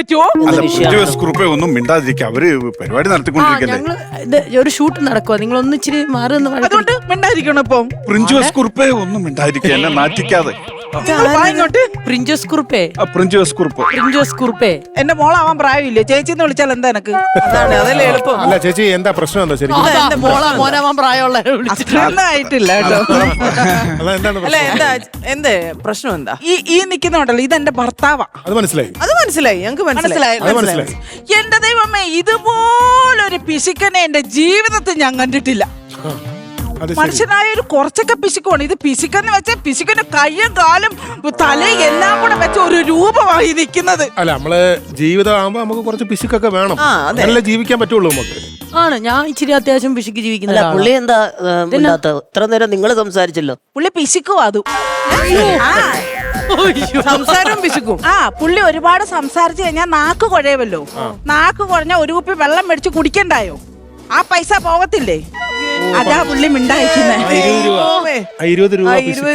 പറ്റുമോ? കുറിപ്പെ ഒന്നും മിണ്ടാതിരിക്കുക, അവര് പരിപാടി നടത്തിക്കൊണ്ടിരിക്കല്ലേ. ഞങ്ങള് ഒരു ഷൂട്ട് നടക്കുക, നിങ്ങൾ ഒന്ന് ഇച്ചിരി മാറി ഒന്ന് അതുകൊണ്ട് മിണ്ടായിരിക്കണം. ഇപ്പം പ്രിൻജുവസ് കുറിപ്പെ ഒന്നും മിണ്ടാതിരിക്കുക, എന്നെ നാറ്റിക്കാതെ. ഇങ്ങോട്ട് പ്രിൻജോസ് കുറുപ്പേ. പ്രിൻജുവസ് കുറിപ്പ്. പ്രിൻജോസ് കുറുപ്പേ. എന്റെ മോളാവാൻ പ്രായമില്ലേ? ചേച്ചിന്ന് വിളിച്ചാൽ എന്താ എനക്ക്? അതാണ്, അതല്ലേ എളുപ്പം. അല്ല ചേച്ചി, എന്താ പ്രശ്നം എന്താ ശരിക്കും? മോനാവാൻ പ്രായമുള്ള അത്രയൊന്നും ആയിട്ടില്ല കേട്ടോ. എന്താണ് അല്ല എന്താ എന്ത് പ്രശ്നം എന്താ? ഈ നിക്കുന്നുണ്ടല്ലോ, ഇതെന്റെ ഭർത്താവാ. അത് മനസ്സിലായി, അത് മനസ്സിലായി, ഞങ്ങക്ക് മനസ്സിലായി. മനസ്സിലായി. എന്റെ ദൈവമേ, ഇതുപോലൊരു പിശുക്കനെ എന്റെ ജീവിതത്തിൽ ഞാൻ കണ്ടിട്ടില്ല. മനുഷ്യനായ ഒരു കുറച്ചൊക്കെ പിശുക്കാണ് ഇത്. പിശുക്കെന്ന് വെച്ചാൽ പിശുക്കിന്റെ കയ്യും കാലും തലയും എല്ലാം കൂടെ വെച്ച ഒരു രൂപമായി നിൽക്കുന്നത്. അല്ല, നമ്മള് ജീവിതം ആകുമ്പോ നമുക്ക് കുറച്ച് പിശുക്കൊക്കെ വേണം, നല്ല ജീവിക്കാൻ പറ്റുള്ളൂ നമുക്ക്. ആണ്, ഞാൻ ഇച്ചിരി അത്യാവശ്യം പിശുക്ക് ജീവിക്കുന്ന പുള്ളി എന്താ ഇത്ര നേരം നിങ്ങൾ സംസാരിച്ചല്ലോ. പുള്ളി പിശുക്കും അതും. സംസാരവും പിശുക്കും. പുള്ളി ഒരുപാട് സംസാരിച്ചു കഴിഞ്ഞാൽ നാക്ക് കുഴയുമല്ലോ. നാക്ക് കുഴഞ്ഞ ഒരു കുപ്പി വെള്ളം മേടിച്ച് കുടിക്കണ്ടായോ? ആ പൈസ പോകത്തില്ലേ? അതാ പുള്ളി മിണ്ടായിരിക്കുന്നത്. 20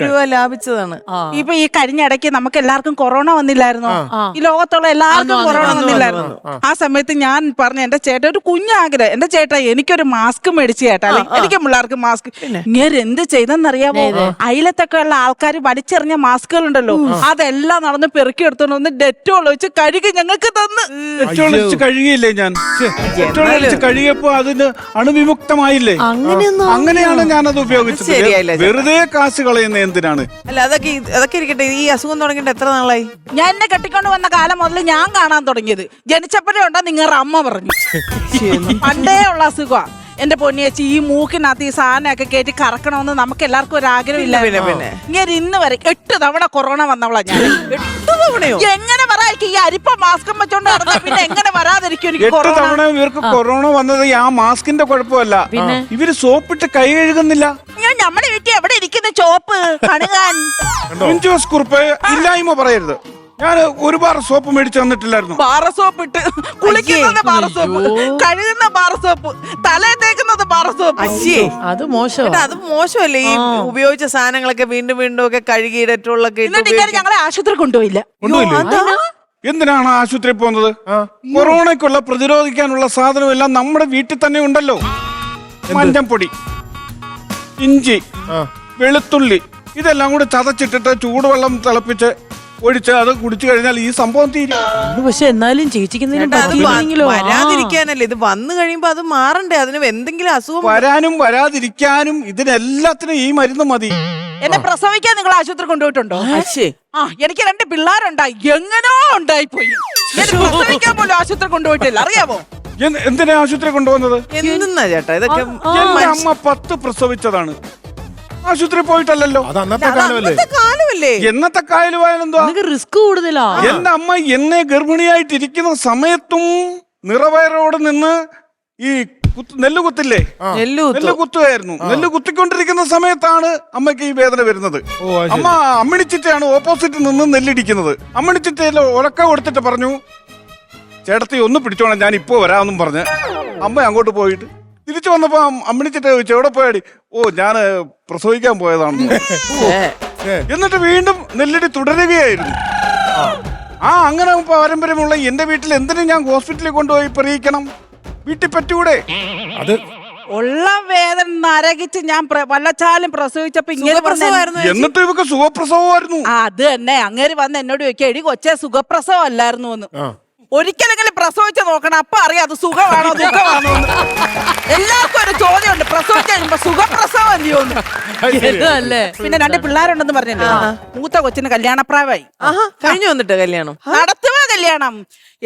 രൂപ ലാഭിച്ചതാണ്. ഇപ്പൊ ഈ കഴിഞ്ഞ ഇടയ്ക്ക് നമുക്ക് എല്ലാവർക്കും കൊറോണ വന്നില്ലായിരുന്നോ? ഈ ലോകത്തുള്ള എല്ലാവർക്കും കൊറോണ വന്നില്ലായിരുന്നു. ആ സമയത്ത് ഞാൻ പറഞ്ഞു, എന്റെ ചേട്ടൻ ഒരു കുഞ്ഞാഗ്രഹം, എന്റെ ചേട്ടാ എനിക്കൊരു മാസ്ക് മേടിച്ചു ചേട്ടാ, എനിക്ക് പിള്ളേർക്ക് മാസ്ക്. ഇങ്ങനെ എന്ത് ചെയ്തെന്നറിയാമോ? അയലത്തൊക്കെ ഉള്ള ആൾക്കാർ വലിച്ചെറിഞ്ഞ മാസ്കുകൾ ഉണ്ടല്ലോ, അതെല്ലാം നടന്ന് പെറുക്കി എടുത്തോണ്ട് വന്ന് ഡെറ്റോൾ വെച്ച് കഴുകി ഞങ്ങൾക്ക് തന്ന്. കഴുകിയില്ലേ ഞാൻ? കഴുകിയപ്പോ അതിന് അണുവിമുക്തമായില്ലേ? അങ്ങനെയാണ് ഞാനത് ഉപയോഗിച്ചത്. വെറുതെ കാശ് കളയുന്ന എന്തിനാണ്? അല്ല അതൊക്കെ ഇരിക്കട്ടെ. ഈ അസുഖം തുടങ്ങിയിട്ട് എത്ര നാളായി? ഞാൻ എന്നെ കെട്ടിക്കൊണ്ട് വന്ന കാലം മുതൽ ഞാൻ കാണാൻ തുടങ്ങിയത്. ജനിച്ചപ്പോഴേ ഉണ്ടോ നിങ്ങളുടെ അമ്മ പറഞ്ഞു. പണ്ടേ ഉള്ള അസുഖമാണ് എന്റെ പൊന്നിയേച്ചി. ഈ മൂക്കിനകത്ത് ഈ സാധനമൊക്കെ കയറ്റി കറക്കണമെന്ന് നമുക്ക് എല്ലാവർക്കും ഒരു ആഗ്രഹമില്ല. ഇങ്ങനെ ഇന്ന് വരെ 8 തവണ കൊറോണ വന്നവളാ ഞാൻ. 8 തവണയോ? എങ്ങനെ പറയാ? ഈ അരിപ്പ മാസ്കും വെച്ചോണ്ട് നടന്ന പിന്നെ എങ്ങനെ വരാതിരിക്കും എനിക്ക് 8 തവണ ഇവർക്ക് കൊറോണ വന്നത് ആ മാസ്കിന്റെ കുഴപ്പമല്ല, ഇവര് സോപ്പിട്ട് കൈ കഴുകുന്നില്ല. നമ്മുടെ വീട്ടിൽ എവിടെ ഇരിക്കുന്ന ചോപ്പ് കണുകാൻ? പ്രിൻജോസ് കുറിപ്പ് ഇല്ലായ്മ പറയരുത്. ഞാൻ ഒരു ബാർ സോപ്പ് മേടിച്ചു തന്നിട്ടില്ലായിരുന്നു. ബാറ സോപ്പ് ഇട്ട് കുളിക്കുന്നത് ബാറ സോപ്പ്, കഴുകുന്ന ബാറ സോപ്പ്, തലയിൽ തേക്കുന്നത് ബാറ സോപ്പ്. അത് മോശം. അത് മോശമല്ലേ? ഈ ഉപയോഗിച്ച സാധനങ്ങളൊക്കെ വീണ്ടും വീണ്ടും ഒക്കെ കഴുകിയിടറ്റുള്ളൊക്കെ ഞങ്ങളെ ആശുപത്രി കൊണ്ടുപോയില്ല. എന്തിനാണ് ആശുപത്രി പോകുന്നത്? കൊറോണയ്ക്കുള്ള പ്രതിരോധിക്കാനുള്ള സാധനം എല്ലാം നമ്മുടെ വീട്ടിൽ തന്നെ ഉണ്ടല്ലോ. മഞ്ഞപ്പൊടി, ഇഞ്ചി, വെളുത്തുള്ളി, ഇതെല്ലാം കൂടെ ചതച്ചിട്ടിട്ട് ചൂടുവെള്ളം തിളപ്പിച്ച് ഒഴിച്ച് അത് കുടിച്ചു കഴിഞ്ഞാൽ ഈ സംഭവം തീരും. പക്ഷെ എന്നാലും ചേച്ചിക്ക് വരാതിരിക്കാനല്ലേ ഇത്? വന്നു കഴിയുമ്പോ അത് മാറണ്ടേ? അതിന് എന്തെങ്കിലും അസുഖം വരാനും വരാതിരിക്കാനും ഇതിനെല്ലാത്തിനും ഈ മരുന്ന് മതി. എന്നെ പ്രസവിക്കാൻ നിങ്ങൾ ആശുപത്രി കൊണ്ടുപോയിട്ടുണ്ടോ? എനിക്ക് 2 പിള്ളേരുണ്ടായി, എങ്ങനോ ഉണ്ടായിപ്പോയി. പ്രസവിക്കാൻ പോലും ആശുപത്രി കൊണ്ടുപോയിട്ടില്ല, അറിയാമോ? എന്തിനാ ആശുപത്രി കൊണ്ടുപോകുന്നത്? എന്തിനാ ചേട്ടാ ഇതൊക്കെ? എന്റെ അമ്മ 10 പ്രസവിച്ചതാണ്, ആശുപത്രി പോയിട്ടല്ലോ. കാലമല്ലേ? എന്നത്തെ കായലുവായാലെന്തോ റിസ്ക് കൂടുതലാ. എന്റെ അമ്മ എന്നെ ഗർഭിണിയായിട്ടിരിക്കുന്ന സമയത്തും നിറവയറോട് നിന്ന് ഈ നെല്ല് കുത്തില്ലേ, നെല്ല് കുത്തുകയായിരുന്നു. നെല്ല് കുത്തിക്കൊണ്ടിരിക്കുന്ന സമയത്താണ് അമ്മയ്ക്ക് ഈ വേദന വരുന്നത്. അമ്മ അമ്മിണിച്ചിട്ടയാണ് ഓപ്പോസിറ്റ് നിന്ന് നെല്ലിടിക്കുന്നത്. അമ്മിണിച്ചിട്ടയിൽ ഉറക്ക കൊടുത്തിട്ട് പറഞ്ഞു, ചേട്ടത്തി ഒന്ന് പിടിച്ചോണം, ഞാൻ ഇപ്പോ വരാമെന്നും പറഞ്ഞ് അമ്മ അങ്ങോട്ട് പോയിട്ട് തിരിച്ചു വന്നപ്പോ അമ്മിണിച്ചിട്ട് ചോദിച്ചു, എവിടെ പോയാടി? ഞാൻ പ്രസവിക്കാൻ പോയതാണെന്ന്. എന്നിട്ട് വീണ്ടും നെല്ലിടി തുടരുകയായിരുന്നു. അങ്ങനെ പാരമ്പര്യമുള്ള എന്റെ വീട്ടിൽ എന്തിനും ഞാൻ ഹോസ്പിറ്റലിൽ കൊണ്ടുപോയി പറയിക്കണം? വീട്ടിൽ പറ്റൂടെ? അത് ഉള്ള വേദന നരകിച്ച് ഞാൻ വല്ലച്ചാലും പ്രസവിച്ചപ്പോ ഇങ്ങനെ എന്നിട്ട് ഇവക്ക് സുഖപ്രസവമായിരുന്നു. അത് തന്നെ അങ്ങേര് വന്ന് എന്നോട് ചോദിക്കുക, എടി കൊച്ചെ സുഖപ്രസവം അല്ലായിരുന്നു എന്ന്. ഒരിക്കലെങ്കിലും പ്രസവിച്ച് നോക്കണം, അപ്പൊ അറിയാം അത് സുഖമാണോ ദുഃഖമാണോ. എല്ലാവർക്കും ഒരു ചോദ്യമുണ്ട്, പ്രസവിച്ച് കഴിയുമ്പോ സുഖപ്രസവം അല്ലയോന്ന്. പിന്നെ 2 പിള്ളേരുണ്ടെന്ന് പറഞ്ഞല്ലോ. മൂത്ത കൊച്ചിന് കല്യാണപ്രായമായി. കഴിഞ്ഞു വന്നിട്ട് കല്യാണം നടത്തുക കല്യാണം.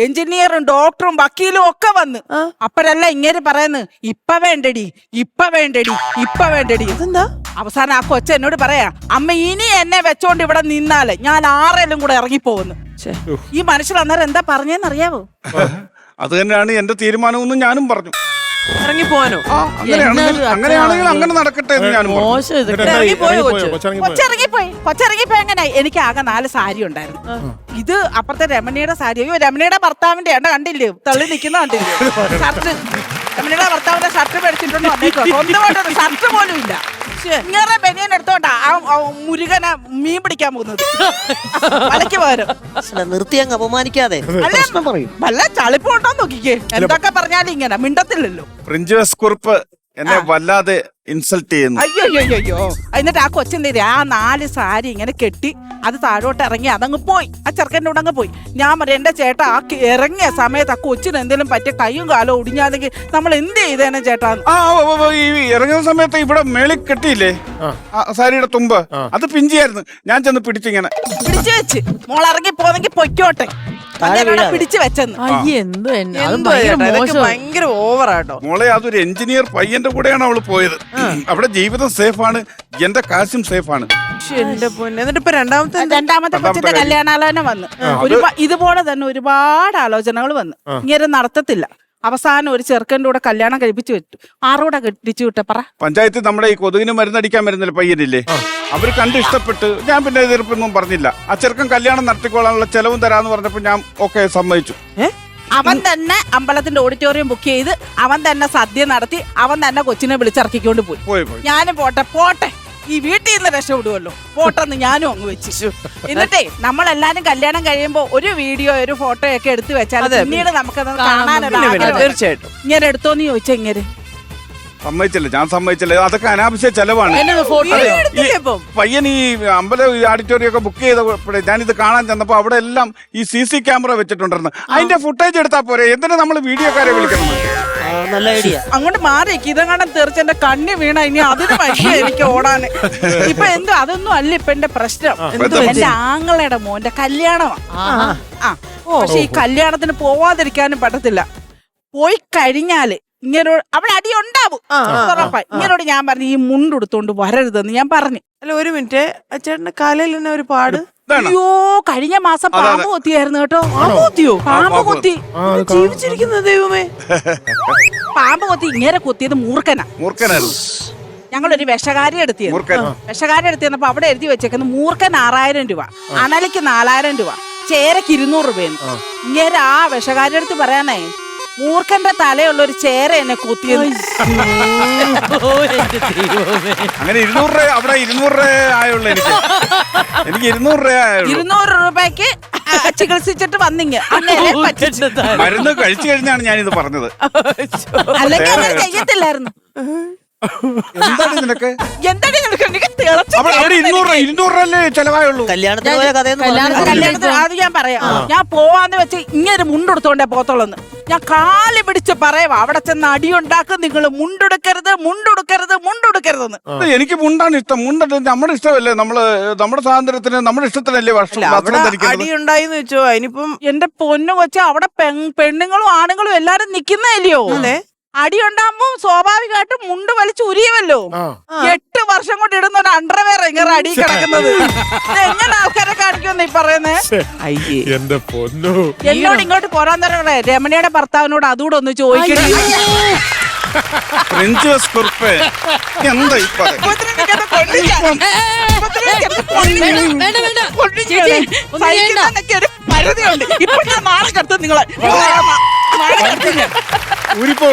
എഞ്ചിനീയറും ഡോക്ടറും വക്കീലും ഒക്കെ വന്ന് അപ്പഴല്ല ഇങ്ങനെ പറയുന്നു, ഇപ്പൊ വേണ്ടടി, ഇപ്പൊ വേണ്ടടി, ഇപ്പൊ വേണ്ടടി. ഇതെന്താ? അവസാനം ആ കൊച്ച എന്നോട് പറയാ, അമ്മ ഇനി എന്നെ വെച്ചോണ്ട് ഇവിടെ നിന്നാല് ഞാൻ ആരെല്ലാം കൂടെ ഇറങ്ങിപ്പോകുന്നു. ഈ മനുഷ്യൻ അന്നേരം എന്താ പറഞ്ഞെന്നറിയാവോ? അത് തന്നെയാണ് എന്റെ തീരുമാനമെന്ന് ഞാനും പറഞ്ഞു. ഇറങ്ങിപ്പോവാനോ? അങ്ങനെയാണെങ്കിൽ അങ്ങനെ നടക്കട്ടെ എന്ന് ഞാനും കൊച്ചിറങ്ങിപ്പോയി. എങ്ങനെ? എനിക്ക് ആകെ 4 സാരി ഉണ്ടായിരുന്നു. ഇത് അപ്പുറത്തെ രമണിയുടെ സാരി. അയ്യോ, രമണിയുടെ ഭർത്താവിന്റെ എണ്ണ കണ്ടില്ലേ, തള്ളി നിൽക്കുന്ന കണ്ടില്ലേ ഷർട്ട്? രമണിയുടെ ഭർത്താവിന്റെ ഷർട്ട് മേടിച്ചിട്ടുണ്ടോ? സ്വന്തമായിട്ടൊരു ഷർട്ട് പോലും ഇല്ല. ഇങ്ങനെ ബനിയൻ എടുത്തോണ്ടാ മുരുകനെ മീൻ പിടിക്കാൻ പോകുന്നത് വലയ്ക്ക് പകരം. നിർത്തി അങ്ങ് അപമാനിക്കാതെ പ്രശ്നം പറയും. വല്ല ചളിപ്പുണ്ടോ നോക്കിക്കേ, എന്തൊക്കെ പറഞ്ഞാലും ഇങ്ങനെ മിണ്ടത്തില്ലല്ലോ. പ്രിൻസ് കുറുപ്പ് എന്നെ വല്ലാതെ ഇൻസൾട്ട് ചെയ്യുന്നു. അയ്യോ എന്നിട്ട് ആ കൊച്ചെന്തേരി ആ 4 സാരി ഇങ്ങനെ കെട്ടി അത് താഴോട്ട് ഇറങ്ങി അതങ്ങ് പോയി. ആ ചെറുക്കൻ്റെ കൂടെ അങ്ങ് പോയി. ഞാൻ പറയാം എന്റെ ചേട്ടാ ആ ഇറങ്ങിയ സമയത്ത് ആ കൊച്ചിന് എന്തെങ്കിലും പറ്റിയ കൈയും കാലോ ഒടിഞ്ഞാണെങ്കിൽ നമ്മൾ എന്ത് ചെയ്തേനെ ചേട്ടാ? ഈ ഇറങ്ങുന്ന സമയത്ത് ഇവിടെ മേളിൽ കെട്ടിയില്ലേ സാരിയുടെ തുമ്പ്, അത് പിഞ്ചിയായിരുന്നു. ഞാൻ ചെന്ന് പിടിച്ചിങ്ങനെ പിടിച്ചു വെച്ച് മോളിറങ്ങി പോന്നെങ്കിൽ പൊയ്ക്കോട്ടെ പിടിച്ചു വെച്ചെന്ന്. എന്തോ എന്തോ ചേട്ടാ, ഇതൊക്കെ ഭയങ്കര ഓവറാട്ടോ. മോളെ അതൊരു എഞ്ചിനീയർ പയ്യന്റെ കൂടെയാണ് അവള് പോയത്. അവിടെ ജീവിതം സേഫാണ്, എന്റെ കാശും സേഫാണ്. എന്റെ പൊന്നെ. എന്നിട്ട് ഇപ്പൊ രണ്ടാമത്തെ കൊച്ചിന്റെ കല്യാണാലോചന വന്ന് ഇതുപോലെ തന്നെ ഒരുപാട് ആലോചനകൾ വന്ന് ഇങ്ങനെ നടത്തത്തില്ല. അവസാനം ഒരു ചെറുക്കൻ്റെ കൂടെ കല്യാണം കഴിപ്പിച്ചു വിട്ടു. ആറോടെ കെട്ടിച്ചു വിട്ട പറ. പഞ്ചായത്ത് നമ്മുടെ ഈ കൊതുകിന് മരുന്നടിക്കാൻ വരുന്നില്ല പയ്യനില്ലേ, അവര് കണ്ട് ഇഷ്ടപ്പെട്ട് ഞാൻ പിന്നെ എതിർപ്പൊന്നും പറഞ്ഞില്ല. ആ ചെറുക്കൻ കല്യാണം നടത്തിക്കോളാനുള്ള ചെലവും തരാന്ന് പറഞ്ഞപ്പോ ഞാൻ ഓക്കെ സമ്മതിച്ചു. അവൻ തന്നെ അമ്പലത്തിന്റെ ഓഡിറ്റോറിയം ബുക്ക് ചെയ്ത് അവൻ തന്നെ സദ്യ നടത്തി അവൻ തന്നെ കൊച്ചിനെ വിളിച്ചിറക്കിക്കൊണ്ട് പോയി. ഞാനും പോട്ടെ ഈ വീട്ടിൽ നിന്ന് രക്ഷപ്പെടുമല്ലോ പോട്ടെന്ന് ഞാനും അങ്ങ് വെച്ചു. എന്നിട്ടേ നമ്മളെല്ലാരും കല്യാണം കഴിയുമ്പോ ഒരു വീഡിയോ ഒരു ഫോട്ടോ ഒക്കെ എടുത്തു വെച്ചാൽ പിന്നീട് നമുക്കത് കാണാനല്ല. തീർച്ചയായിട്ടും ഇങ്ങനെ എടുത്തോന്ന് ചോദിച്ചാ ഇങ്ങനെ സമ്മതിച്ചില്ല, ഞാൻ സമ്മതിച്ചില്ല. അതൊക്കെ അനാവശ്യ ചെലവാണ്. പയ്യൻ ഈ അമ്പലം ഓഡിറ്റോറിയം ഒക്കെ ബുക്ക് ചെയ്തപ്പോഴേ ഞാനിത് കാണാൻ ചെന്നപ്പോ അവിടെ എല്ലാം ഈ CC ക്യാമറ വെച്ചിട്ടുണ്ടായിരുന്നു. അതിന്റെ ഫുട്ടേജ് എടുത്താൽ പോരെ, എന്തിനാ നമ്മള് വീഡിയോക്കാരെ വിളിക്കണം? നല്ല ഐഡിയ. അങ്ങോട്ട് മാറി ഇതങ്ങാണ്ട് തീർച്ച എന്റെ കണ്ണി വീണ ഇനി അതിന് വയ്യ എനിക്ക് ഓടാന്. ഇപ്പൊ എന്തോ അതൊന്നും അല്ല ഇപ്പൊ എന്റെ പ്രശ്നം. എന്റെ ആങ്ങളയുടെ മോന്റെ കല്യാണമാണ്. പക്ഷെ ഈ കല്യാണത്തിന് പോവാതിരിക്കാനും പറ്റത്തില്ല. പോയി കഴിഞ്ഞാല് ഇങ്ങനെ അവിടെ അടി ഉണ്ടാവും ഉറപ്പായി. ഇങ്ങനോട് ഞാൻ പറഞ്ഞു ഈ മുണ്ടെടുത്തോണ്ട് വരരുതെന്ന് ഞാൻ പറഞ്ഞു. അല്ല ഒരു മിനിറ്റ്, ചേട്ടന്റെ കാലയിൽ തന്നെ ഒരു പാട്. അയ്യോ കഴിഞ്ഞ മാസം പാമ്പ് കൊത്തിയായിരുന്നു കേട്ടോ. പാമ്പ് കൊത്തി ജീവിച്ചിരിക്കുന്ന ദൈവമേ. പാമ്പ് കൊത്തി ഇങ്ങനെ കൊത്തിയത് മൂർഖനായിരുന്നു. ഞങ്ങളൊരു വിഷകാരി എടുത്തിരുന്നപ്പോ അവിടെ എഴുതി വെച്ചേക്കുന്ന മൂർഖൻ 6000 രൂപ, അണലിക്ക് 4000 രൂപ, ചേരക്ക് 200 രൂപയെന്ന്. ഇങ്ങനെ ആ വിഷകാരി എടുത്ത് പറയാനേ മൂർഖന്റെ തലയുള്ള ഒരു ചേര എന്നെ കൊത്തിയത്. അങ്ങനെ 200 രൂപ അവിടെ 200 രൂപ ആയുള്ളൂ. എനിക്ക് 200 രൂപ ആയുള്ളൂ. 200 രൂപയ്ക്ക് ചികിത്സിച്ചിട്ട് വന്നിങ്ങ് മരുന്ന് കഴിച്ചു കഴിഞ്ഞാണ് ഞാനിത് പറഞ്ഞത്. അല്ലെങ്കിൽ അങ്ങനെ ചെയ്യത്തില്ലായിരുന്നു. എന്താണ് നിനക്ക്? എന്താണ് അവിടെ 200 രൂപയല്ലേ ചെലവായുള്ളൂ. കല്യാണത്തിന് പോയ കല്യാണത്തിന് അത് ഞാൻ പറയാം. ഞാൻ പോവാന്ന് വെച്ച് ഇങ്ങനെ മുണ്ടെടുത്തോണ്ടേ പോത്തോളന്ന് ഞാൻ കാല് പിടിച്ച് പറയാ. അവിടെ ചെന്ന് അടിയുണ്ടാക്കും നിങ്ങൾ. മുണ്ടെടുക്കരുതെന്ന്. എനിക്ക് മുണ്ടാണ് ഇഷ്ടം. മുണ്ടത് നമ്മുടെ ഇഷ്ടമല്ലേ, നമ്മുടെ സ്വാതന്ത്ര്യത്തിന് നമ്മുടെ ഇഷ്ടത്തിനല്ലേ അടിയുണ്ടായിന്ന് വെച്ചോ. അതിനിപ്പം എന്റെ പൊന്നു വെച്ചാൽ അവിടെ പെണ്ണുങ്ങളും ആണുങ്ങളും എല്ലാരും നിക്കുന്നതല്ലയോ. അടിയുണ്ടാകുമ്പോ സ്വാഭാവികമായിട്ടും മുണ്ട് വലിച്ച് ഉരിയുമല്ലോ. 8 വർഷം കൊണ്ട് ഇടുന്ന ഒരു അണ്ടർവെയർ ഇങ്ങനെ അടി കിടക്കുന്നത് എങ്ങനെ ആൾക്കാരെ കാണിക്കുമെന്ന് ഈ പറയുന്നേ. എന്റെ പൊന്നു, എന്നോട് ഇങ്ങോട്ട് പോരാൻ തരേ രമണിയുടെ ഭർത്താവിനോട് അതുകൂടെ ഒന്ന് ചോദിക്കണേ. വേണ്ട ഇപ്പൊ ഞാൻ നാളെ കടത്തും നിങ്ങളെ. ഊരിപ്പോ